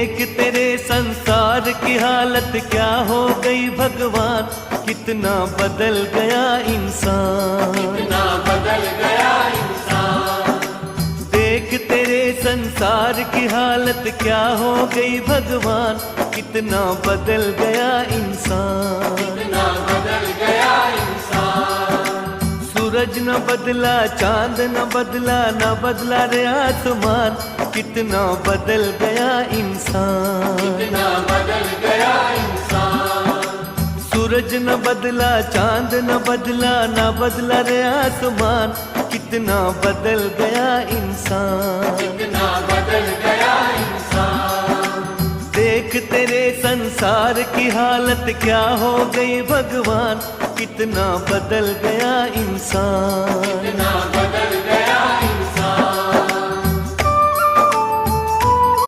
देख तेरे संसार की हालत क्या हो गई भगवान, कितना बदल गया इंसान, कितना बदल गया इंसान। देख तेरे संसार की हालत क्या हो गई भगवान, कितना बदल गया इंसान, कितना बदल गया इंसान। सूरज न बदला, चांद न बदला, न बदला रे आसमान, कितना बदल गया इंसान, कितना बदल गया इंसान। सूरज न बदला, चांद न बदला, न बदला रे आसमान, कितना बदल गया इंसान, कितना बदल गया इंसान। देख तेरे संसार की हालत क्या हो गई भगवान, कितना बदल गया इंसान, कितना बदल